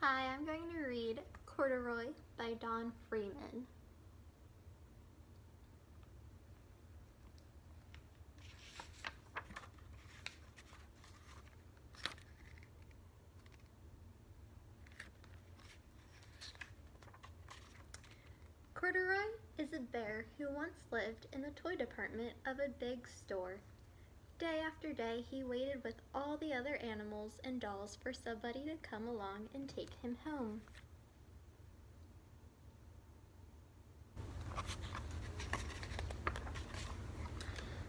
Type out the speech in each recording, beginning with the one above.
Hi, I'm going to read Corduroy by Don Freeman. Corduroy is a bear who once lived in the toy department of a big store. Day after day, he waited with all the other animals and dolls for somebody to come along and take him home.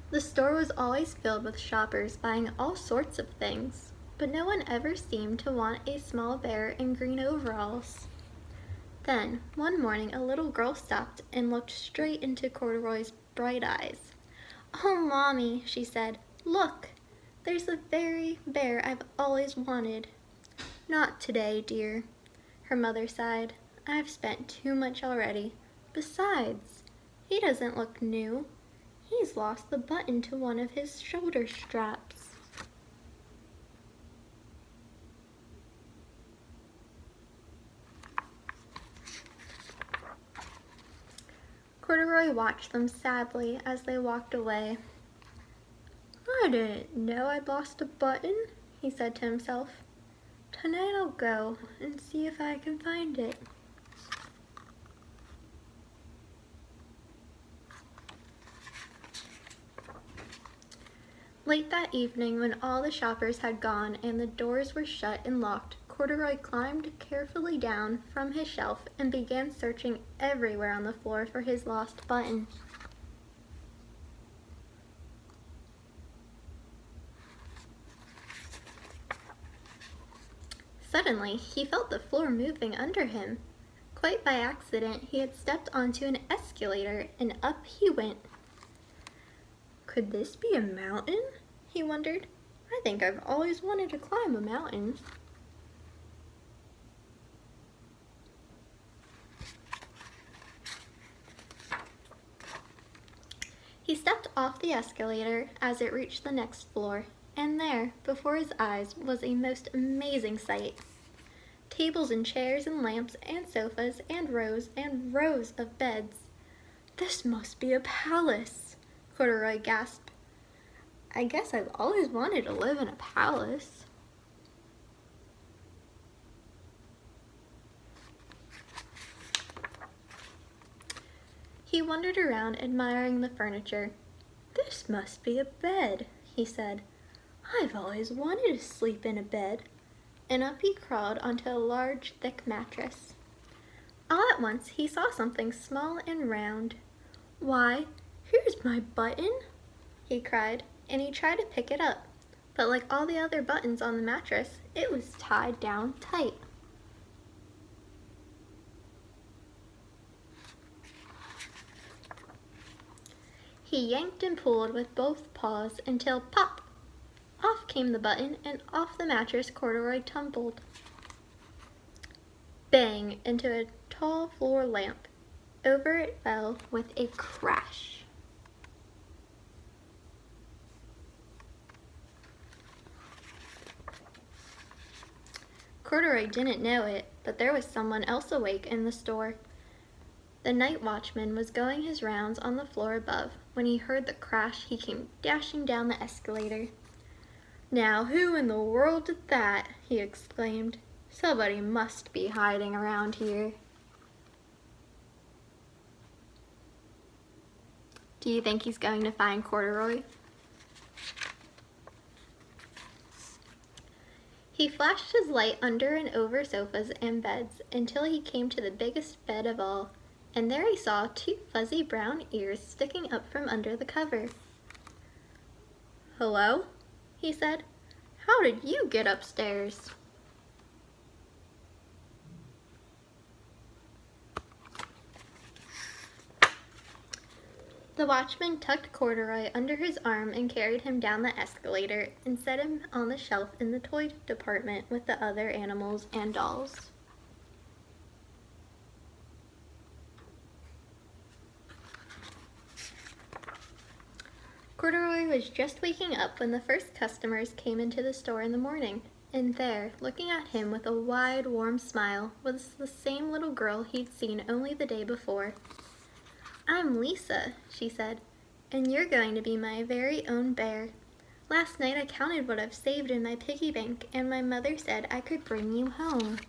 The store was always filled with shoppers buying all sorts of things, but no one ever seemed to want a small bear in green overalls. Then, one morning, a little girl stopped and looked straight into Corduroy's bright eyes. "Oh, Mommy," she said, "look! There's the very bear I've always wanted." "Not today, dear," her mother sighed. "I've spent too much already. Besides, he doesn't look new. He's lost the button to one of his shoulder straps." Corduroy watched them sadly as they walked away. "I didn't know I'd lost a button," he said to himself. "Tonight I'll go and see if I can find it." Late that evening, when all the shoppers had gone and the doors were shut and locked, Corduroy climbed carefully down from his shelf and began searching everywhere on the floor for his lost button. Suddenly, he felt the floor moving under him. Quite by accident, he had stepped onto an escalator, and up he went. Could this be a mountain? He wondered. I think I've always wanted to climb a mountain. He stepped off the escalator as it reached the next floor, and there, before his eyes, was a most amazing sight. Tables and chairs and lamps and sofas and rows of beds. "This must be a palace," Corduroy gasped. "I guess I've always wanted to live in a palace." He wandered around admiring the furniture. "This must be a bed," he said. "I've always wanted to sleep in a bed." And up he crawled onto a large, thick mattress. All at once he saw something small and round. "Why, here's my button!" he cried, and he tried to pick it up, but like all the other buttons on the mattress, it was tied down tight. He yanked and pulled with both paws until pop! Off came the button, and off the mattress Corduroy tumbled. Bang! Into a tall floor lamp. Over it fell with a crash. Corduroy didn't know it, but there was someone else awake in the store. The night watchman was going his rounds on the floor above. When he heard the crash, he came dashing down the escalator. "Now, who in the world did that?" he exclaimed. "Somebody must be hiding around here." Do you think he's going to find Corduroy? He flashed his light under and over sofas and beds until he came to the biggest bed of all, and there he saw two fuzzy brown ears sticking up from under the cover. "Hello?" he said. "How did you get upstairs?" The watchman tucked Corduroy under his arm and carried him down the escalator and set him on the shelf in the toy department with the other animals and dolls. Corduroy was just waking up when the first customers came into the store in the morning. and there, looking at him with a wide, warm smile, was the same little girl he'd seen only the day before. "I'm Lisa," she said, "and you're going to be my very own bear. Last night I counted what I've saved in my piggy bank, and my mother said I could bring you home."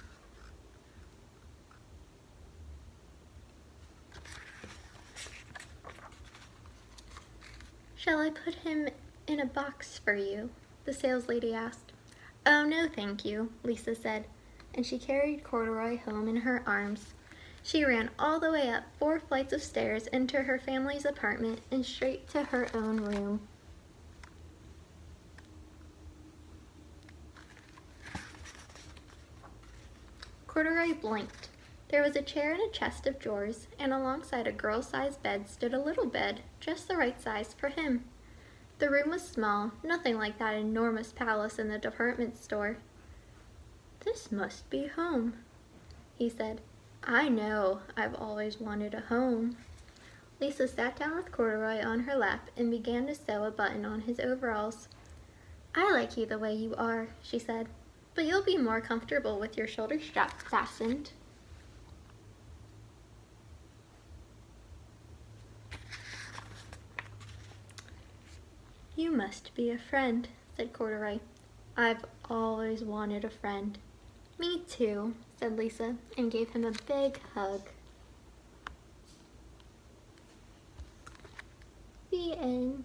"Shall I put him in a box for you?" the saleslady asked. "Oh, no, thank you," Lisa said, and she carried Corduroy home in her arms. She ran all the way up 4 flights of stairs into her family's apartment and straight to her own room. Corduroy blinked. There was a chair and a chest of drawers, and alongside a girl-sized bed stood a little bed, just the right size for him. The room was small, nothing like that enormous palace in the department store. "This must be home," he said. "I know, I've always wanted a home." Lisa sat down with Corduroy on her lap and began to sew a button on his overalls. "I like you the way you are," she said, "but you'll be more comfortable with your shoulder strap fastened." "You must be a friend," said Corduroy. "I've always wanted a friend." "Me too," said Lisa, and gave him a big hug. The end.